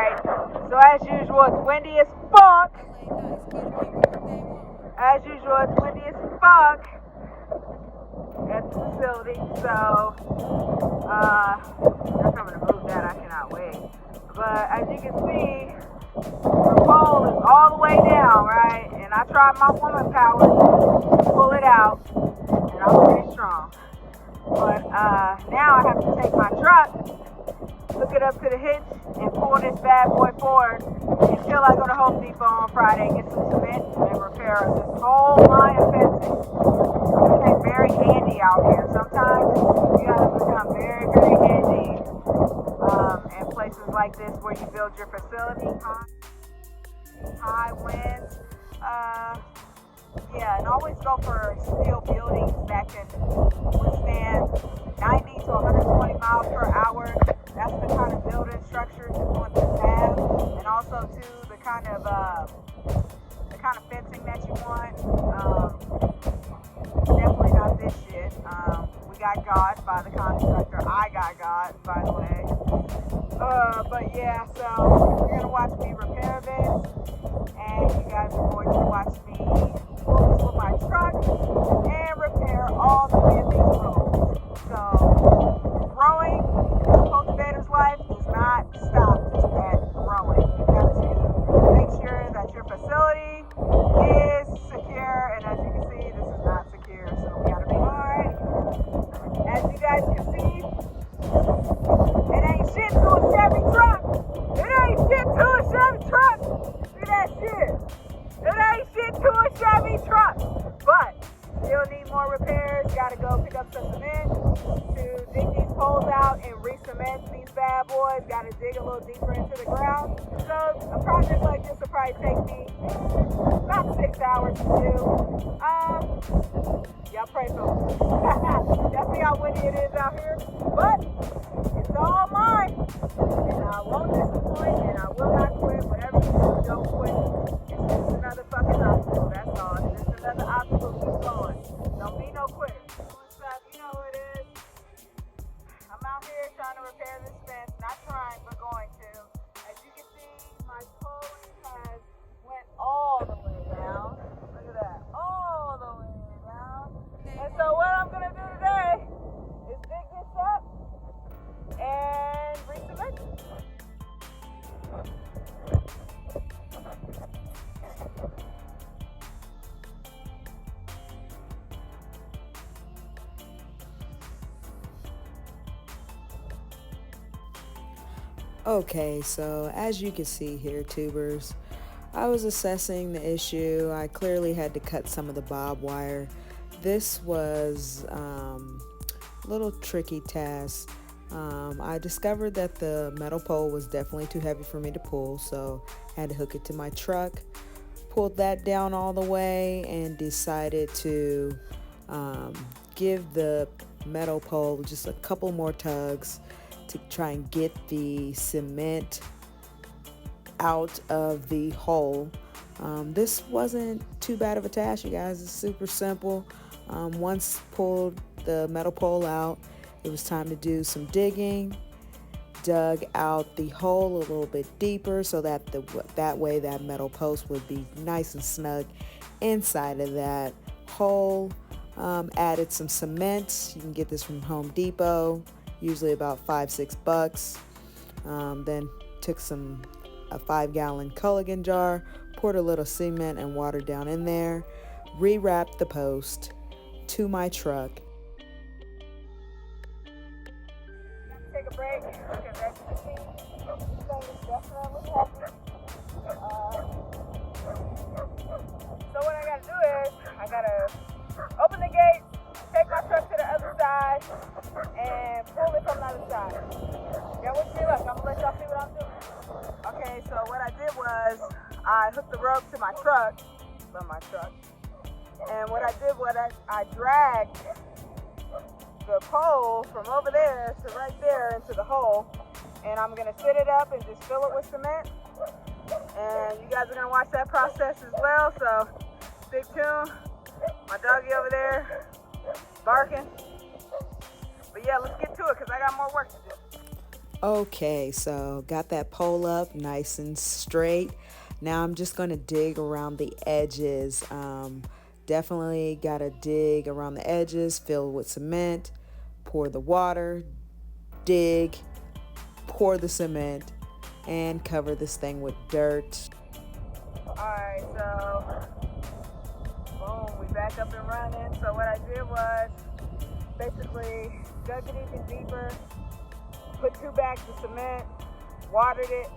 Alright, so as usual, it's windy as fuck. As usual, it's windy as fuck at the facility. So, they're coming to move that. I cannot wait. But as you can see, the pole is all the way down, right? And I tried my woman power to pull it out, and I'm pretty strong. But now I have to take my truck, hook it up to the hitch, and pull this bad boy forward until I go to Home Depot on Friday and get some cement and repair this whole line of fencing. It became very handy out here. Sometimes you gotta become very, very handy in places like this where you build your facility. High winds. Yeah, and always go for steel buildings that can withstand 90 to 120 miles per hour. That's the kind of building structures you want to have, and also too the kind of fencing that you want. Definitely not this shit. We got got by the contractor. I got got, by the way. But yeah, so you're gonna watch me repair this, and you guys are going to watch me pull this with my truck and repair all the damaged roads. So growing in a cultivator's life does not stop just at growing. You have to make sure that your facility is secure, and as you can see, this is not secure, so we gotta be alright. As you guys can see, it ain't shit to a Chevy truck. It ain't shit to a Chevy truck. See that shit? It ain't shit to a Chevy truck. But still need more repairs. Gotta go pick up some cement to dig these poles out and re-cement these bad boys. Gotta dig a little deeper into the ground. So a project like this will probably take me about 6 hours to do. Y'all pray for me. Y'all see how windy it is out here? But it's all mine. And I won't disappoint, and I will not quit. Whatever you do, don't quit. It's just another fucking obstacle, that's all. It's just another obstacle, keep going. Don't be no quitter. You know who it is. I'm out here trying to repair this fence. Not trying, but going to. As you can see, my pole has went all the way down. Look at that. All the way down. And so what I'm going to do today is dig this up and re-cement it. Okay, so as you can see here, tubers, I was assessing the issue. I clearly had to cut some of the bob wire. This was a little tricky task. I discovered that the metal pole was definitely too heavy for me to pull, so I had to hook it to my truck, pulled that down all the way, and decided to give the metal pole just a couple more tugs to try and get the cement out of the hole. This wasn't too bad of a task, you guys. It's super simple. Once pulled the metal pole out, it was time to do some digging. Dug out the hole a little bit deeper so that that way that metal post would be nice and snug inside of that hole. Added some cement. You can get this from Home Depot, usually about $5-6. Then took a 5-gallon Culligan jar, poured a little cement and water down in there, rewrapped the post to my truck. Take a break because as you can see, this thing is definitely heavy. So what I gotta do is I gotta open the gate, take my truck to the other side, and pull it from the other side. Yeah, wish me luck. I'm gonna let y'all see what I'm doing. Okay, so what I did was I hooked the rope to my truck, and what I did was I dragged the pole from over there to right there into the hole, and I'm gonna set it up and just fill it with cement, and you guys are gonna watch that process as well, so stay tuned. My doggy over there barking, but yeah, let's get to it because I got more work to do. Okay, so got that pole up nice and straight. Now I'm just going to dig around the edges. Definitely got to dig around the edges, fill with cement, pour the water, dig, pour the cement, and cover this thing with dirt. Alright, so boom, we back up and running. So what I did was basically dug it even deeper, put 2 bags of cement, watered it,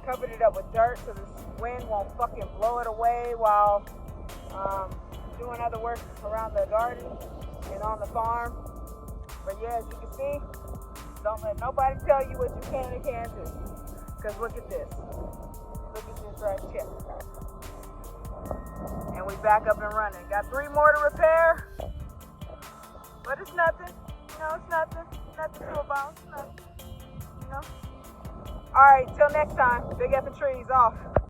covered it up with dirt so the wind won't fucking blow it away while doing other work around the garden and on the farm. But yeah, as you can see, don't let nobody tell you what you can and can't do. Because look at this. Look at this right here. And we back up and running. Got 3 more to repair. But it's nothing. You know, it's nothing. Nothing to about. Nothing. You know? Alright, till next time. Big effing trees off.